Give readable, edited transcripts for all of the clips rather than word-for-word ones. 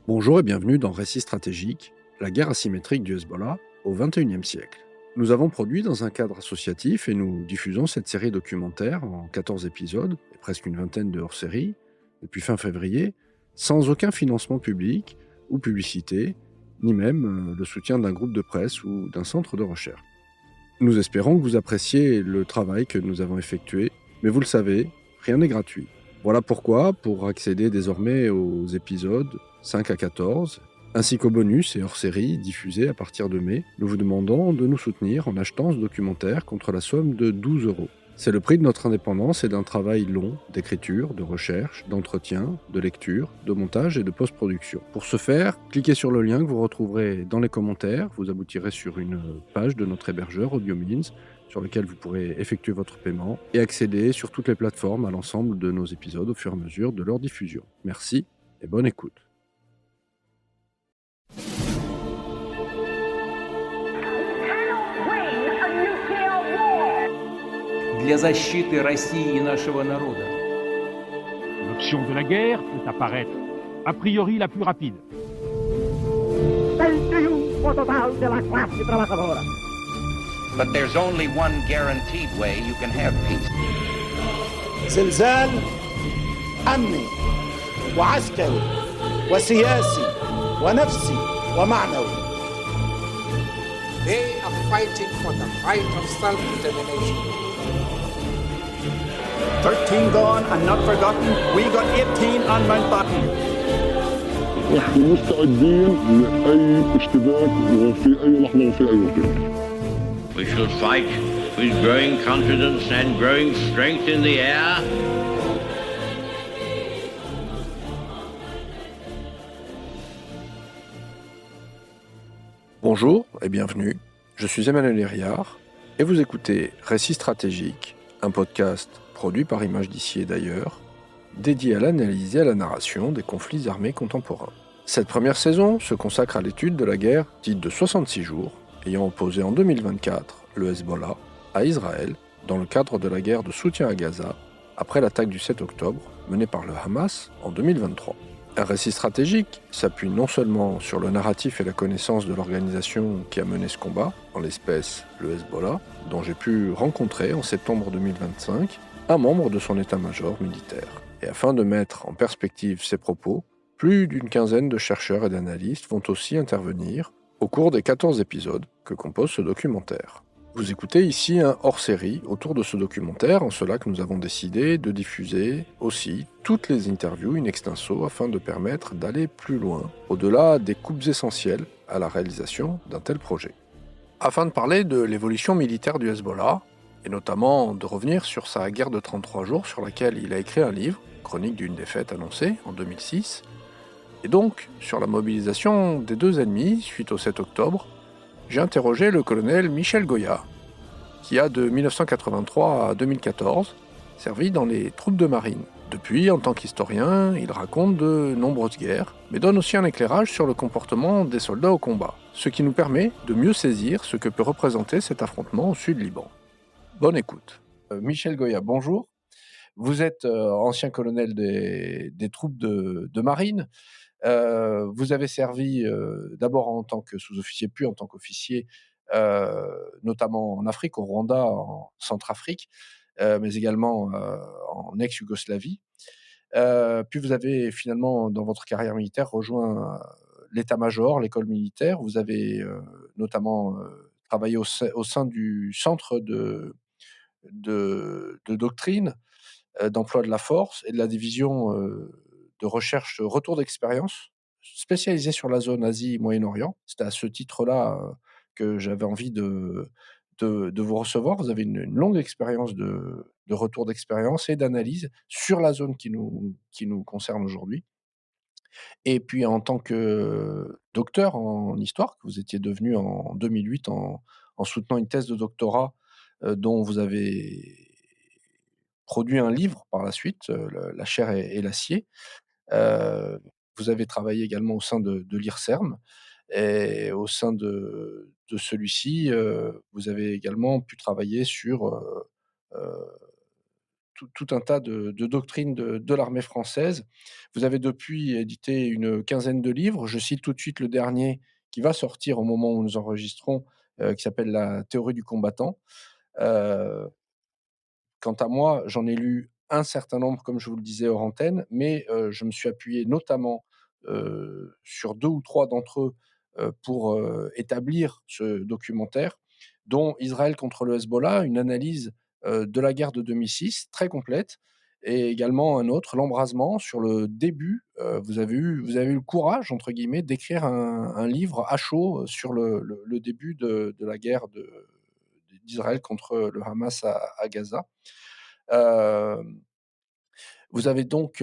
Bonjour et bienvenue dans Récits stratégiques, la guerre asymétrique du Hezbollah au XXIe siècle. Nous avons produit dans un cadre associatif et nous diffusons cette série documentaire en 14 épisodes et presque une vingtaine de hors-séries depuis fin février, sans aucun financement public ou publicité, ni même le soutien d'un groupe de presse ou d'un centre de recherche. Nous espérons que vous appréciez le travail que nous avons effectué, mais vous le savez, rien n'est gratuit. Voilà pourquoi, pour accéder désormais aux épisodes 5 à 14, ainsi qu'aux bonus et hors-séries diffusés à partir de mai, nous vous demandons de nous soutenir en achetant ce documentaire contre la somme de 12 €. C'est le prix de notre indépendance et d'un travail long d'écriture, de recherche, d'entretien, de lecture, de montage et de post-production. Pour ce faire, cliquez sur le lien que vous retrouverez dans les commentaires. Vous aboutirez sur une page de notre hébergeur AudioMeans sur lequel vous pourrez effectuer votre paiement et accéder sur toutes les plateformes à l'ensemble de nos épisodes au fur et à mesure de leur diffusion. Merci et bonne écoute. Для защиты России и нашего народа. L'option de la guerre peut apparaître a priori la plus rapide. Del triunfo total de la clase trabajadora. But there's only one guaranteed way you can have peace. زلزال أمني وعسكري وسياسي ونفسي ومعنوي. They are fighting for the right of self-determination. 13 gone and not forgotten. We got 18 on Mountbatten. نحن مستعدين لأي اشتباك وفي أي لحظة وفي أي وقت. We shall fight with growing confidence and growing strength in the air. Bonjour et bienvenue, je suis Emmanuel Hériard et vous écoutez Récits stratégiques, un podcast produit par Images d'ici et d'ailleurs, dédié à l'analyse et à la narration des conflits armés contemporains. Cette première saison se consacre à l'étude de la guerre dite de 66 jours, ayant opposé en 2024 le Hezbollah à Israël dans le cadre de la guerre de soutien à Gaza après l'attaque du 7 octobre menée par le Hamas en 2023. Un récit stratégique s'appuie non seulement sur le narratif et la connaissance de l'organisation qui a mené ce combat, en l'espèce le Hezbollah, dont j'ai pu rencontrer en septembre 2025 un membre de son état-major militaire. Et afin de mettre en perspective ces propos, plus d'une quinzaine de chercheurs et d'analystes vont aussi intervenir au cours des 14 épisodes que compose ce documentaire. Vous écoutez ici un hors-série autour de ce documentaire, en cela que nous avons décidé de diffuser aussi toutes les interviews in extenso afin de permettre d'aller plus loin, au-delà des coupes essentielles à la réalisation d'un tel projet. Afin de parler de l'évolution militaire du Hezbollah, et notamment de revenir sur sa guerre de 33 jours sur laquelle il a écrit un livre, Chronique d'une défaite annoncée en 2006, et donc sur la mobilisation des deux ennemis suite au 7 octobre, j'ai interrogé le colonel Michel Goya, qui a de 1983 à 2014 servi dans les troupes de marine. Depuis, en tant qu'historien, il raconte de nombreuses guerres, mais donne aussi un éclairage sur le comportement des soldats au combat, ce qui nous permet de mieux saisir ce que peut représenter cet affrontement au sud Liban. Bonne écoute. Michel Goya, bonjour. Vous êtes ancien colonel des troupes de marine. Vous avez servi d'abord en tant que sous-officier, puis en tant qu'officier, notamment en Afrique, au Rwanda, en Centrafrique, mais également en ex-Yougoslavie. Puis vous avez finalement, dans votre carrière militaire, rejoint l'état-major, l'école militaire. Vous avez notamment travaillé au sein du centre de doctrine, d'emploi de la force et de la division de recherche retour d'expérience, spécialisée sur la zone Asie-Moyen-Orient. C'était à ce titre-là que j'avais envie de vous recevoir. Vous avez une longue expérience de retour d'expérience et d'analyse sur la zone qui nous concerne aujourd'hui. Et puis en tant que docteur en histoire, que vous étiez devenu en 2008 en soutenant une thèse de doctorat dont vous avez produit un livre par la suite, La chair et l'acier. Heu, Vous avez travaillé également au sein de l'IRSERM et au sein de celui-ci, vous avez également pu travailler sur, heu, tout un tas de doctrines de l'armée française. Vous avez depuis édité une quinzaine de livres. Je cite tout de suite le dernier qui va sortir au moment où nous enregistrons, qui s'appelle La théorie du combattant. Heu, Quant à moi, j'en ai lu un certain nombre, comme je vous le disais hors antenne, mais je me suis appuyé notamment, sur 2 ou 3 d'entre eux, pour, établir ce documentaire, dont Israël contre le Hezbollah, une analyse, de la guerre de 2006 très complète, et également un autre, L'embrasement, sur le début. Vous avez eu «le courage» entre guillemets d'écrire un livre à chaud, sur le début de la guerre d'Israël contre le Hamas à Gaza. Hem, vous avez donc,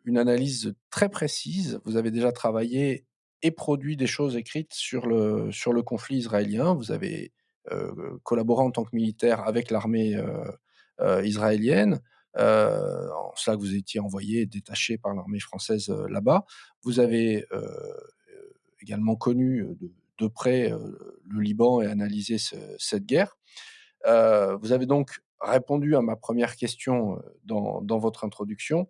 une analyse très précise. Vous avez déjà travaillé et produit des choses écrites sur le conflit israélien. Vous avez, collaboré en tant que militaire avec l'armée, israélienne. En cela que vous étiez envoyé, détaché par l'armée française, là-bas. Vous avez, également connu, de près, le Liban et analysé cette guerre. Vous avez donc répondu à ma première question, dans votre introduction,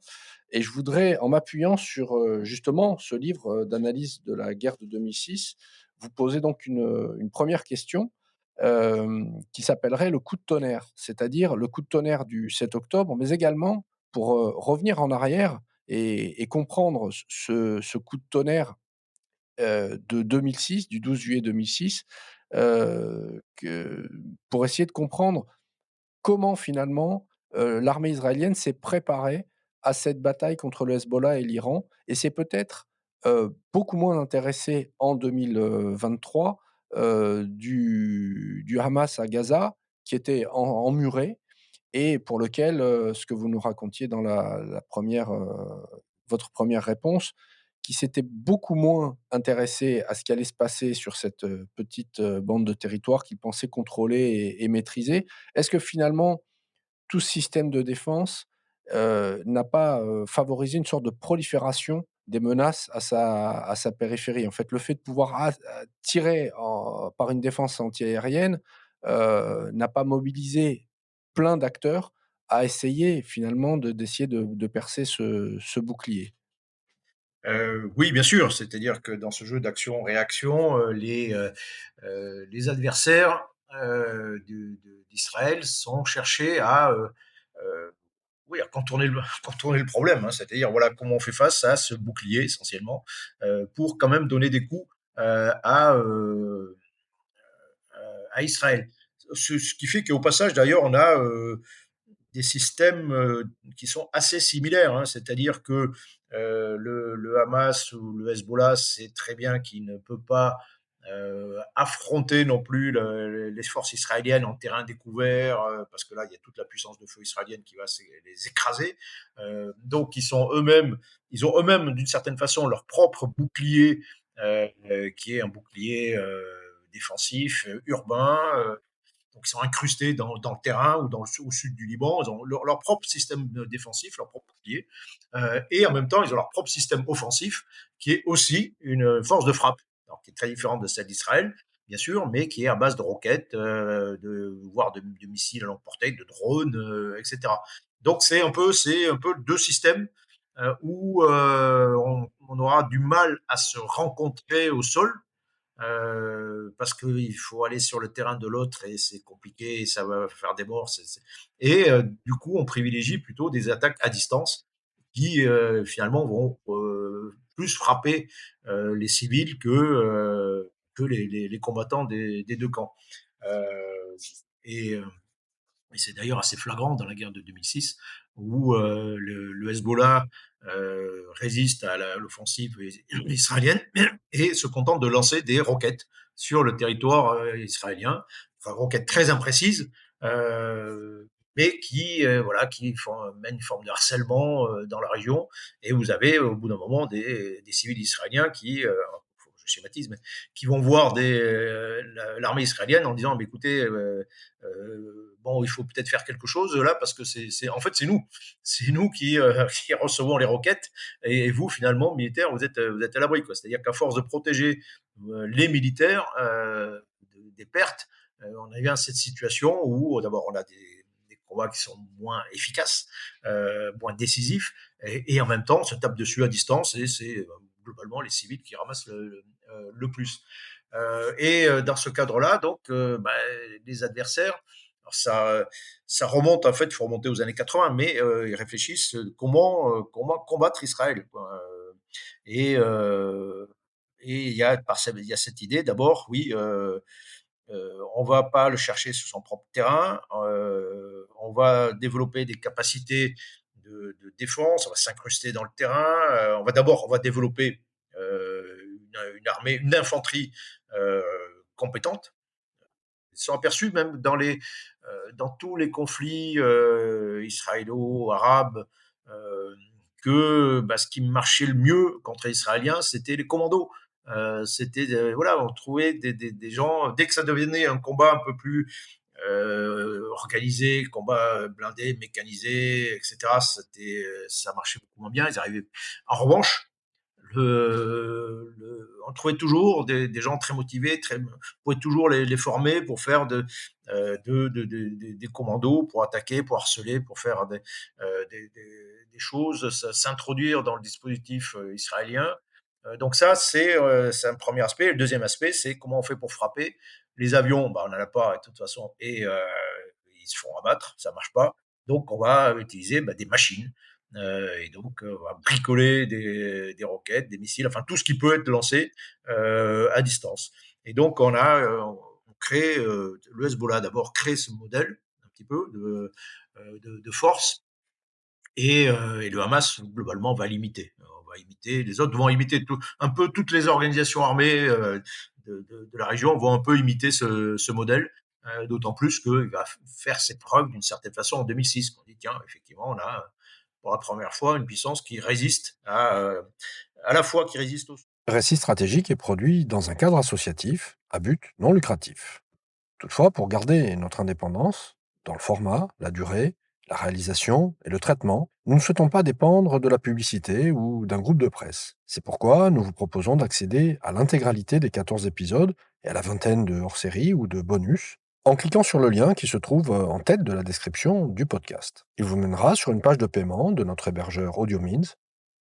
et je voudrais, en m'appuyant sur, justement ce livre, d'analyse de la guerre de 2006, vous poser donc une première question, qui s'appellerait le coup de tonnerre. C'est-à-dire le coup de tonnerre du 7 octobre, mais également pour, revenir en arrière et comprendre ce coup de tonnerre, de 2006, du 12 juillet 2006, que pour essayer de comprendre comment finalement, l'armée israélienne s'est préparée à cette bataille contre le Hezbollah et l'Iran, et s'est peut-être, beaucoup moins intéressée en 2023, du Hamas à Gaza, qui était emmuré, et pour lequel, ce que vous nous racontiez dans la 1re, votre première réponse, qui s'était beaucoup moins intéressé à ce qui allait se passer sur cette, petite, bande de territoire qu'il pensait contrôler et maîtriser. Est-ce que finalement tout ce système de défense, n'a pas, favorisé une sorte de prolifération des menaces à sa périphérie? En fait, le fait de pouvoir tirer par une défense antiaérienne, n'a pas mobilisé plein d'acteurs à essayer finalement d'essayer de percer ce bouclier? Oui, bien sûr. C'est-à-dire que dans ce jeu d'action-réaction, les adversaires d'Israël sont cherchés à, oui, à contourner le problème. Hein. C'est-à-dire, voilà, comment on fait face à ce bouclier essentiellement pour quand même donner des coups à Israël. Ce qui fait qu'au passage, d'ailleurs, on a des systèmes qui sont assez similaires. Hein. C'est-à-dire que le Hamas ou le Hezbollah sait très bien qu'il ne peut pas affronter non plus les forces israéliennes en terrain découvert, parce que là, il y a toute la puissance de feu israélienne qui va les écraser. Donc, ils ont eux-mêmes, d'une certaine façon, leur propre bouclier, qui est un bouclier défensif, urbain, donc ils sont incrustés dans le terrain ou au sud du Liban. Ils ont leur propre système défensif, leur propre bouclier, et en même temps ils ont leur propre système offensif qui est aussi une force de frappe, alors, qui est très différente de celle d'Israël, bien sûr, mais qui est à base de roquettes, voire de missiles à longue portée, de drones, etc. Donc c'est un peu deux systèmes où on aura du mal à se rencontrer au sol, parce qu'il faut aller sur le terrain de l'autre et c'est compliqué et ça va faire des morts. Et du coup, on privilégie plutôt des attaques à distance qui finalement vont plus frapper les civils que les combattants des deux camps. Et c'est d'ailleurs assez flagrant dans la guerre de 2006 où le Hezbollah résiste à l'offensive israélienne et se contente de lancer des roquettes sur le territoire israélien, enfin, roquettes très imprécises, mais qui mènent une forme de harcèlement dans la région. Et vous avez au bout d'un moment des civils israéliens qui je schématise, mais qui vont voir l'armée israélienne en disant, écoutez, bon, il faut peut-être faire quelque chose là, parce que en fait, c'est nous qui recevons les roquettes, et vous, finalement, militaires, vous êtes à l'abri, quoi. C'est-à-dire qu'à force de protéger les militaires des pertes, on arrive à cette situation où d'abord on a des combats qui sont moins efficaces, moins décisifs, et en même temps, on se tape dessus à distance, et c'est globalement les civils qui ramassent le plus. Dans ce cadre-là, donc, les adversaires, alors ça remonte, en fait, il faut remonter aux années 80, mais ils réfléchissent comment combattre Israël, quoi. Et il y a cette idée, d'abord, oui, on va pas le chercher sur son propre terrain, on va développer des capacités de défense, on va s'incruster dans le terrain, on va développer une armée, une infanterie compétente. Ils sont aperçus même dans tous les conflits israélo-arabes que ce qui marchait le mieux contre les Israéliens, c'était les commandos. On trouvait des gens, dès que ça devenait un combat un peu plus organisé, combat blindé, mécanisé, etc., ça marchait beaucoup moins bien. Ils arrivaient. En revanche, on trouvait toujours des gens très motivés, on pouvait toujours les former pour faire des commandos, pour attaquer, pour harceler, pour faire des choses, s'introduire dans le dispositif israélien. Donc ça, c'est un premier aspect. Le deuxième aspect, c'est comment on fait pour frapper. Les avions, on n'en a pas de toute façon, et ils se font abattre, ça marche pas. Donc on va utiliser des machines. Et donc, on va bricoler des roquettes, des missiles, enfin tout ce qui peut être lancé à distance. Et donc, on crée, le Hezbollah d'abord crée ce modèle un petit peu de force, et le Hamas globalement va l'imiter. On va imiter, les autres vont imiter un peu toutes les organisations armées de la région vont un peu imiter ce modèle. D'autant plus qu'il va faire ses preuves d'une certaine façon en 2006. On dit tiens, effectivement, on a pour la première fois une puissance qui résiste à la fois qui résiste au... Récit stratégique est produit dans un cadre associatif à but non lucratif. Toutefois, pour garder notre indépendance, dans le format, la durée, la réalisation et le traitement, nous ne souhaitons pas dépendre de la publicité ou d'un groupe de presse. C'est pourquoi nous vous proposons d'accéder à l'intégralité des 14 épisodes et à la vingtaine de hors-séries ou de bonus en cliquant sur le lien qui se trouve en tête de la description du podcast. Il vous mènera sur une page de paiement de notre hébergeur AudioMeans,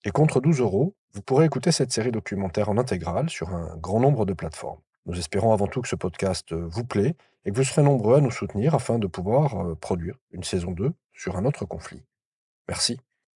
et contre 12 €, vous pourrez écouter cette série documentaire en intégrale sur un grand nombre de plateformes. Nous espérons avant tout que ce podcast vous plaît et que vous serez nombreux à nous soutenir afin de pouvoir produire une saison 2 sur un autre conflit. Merci.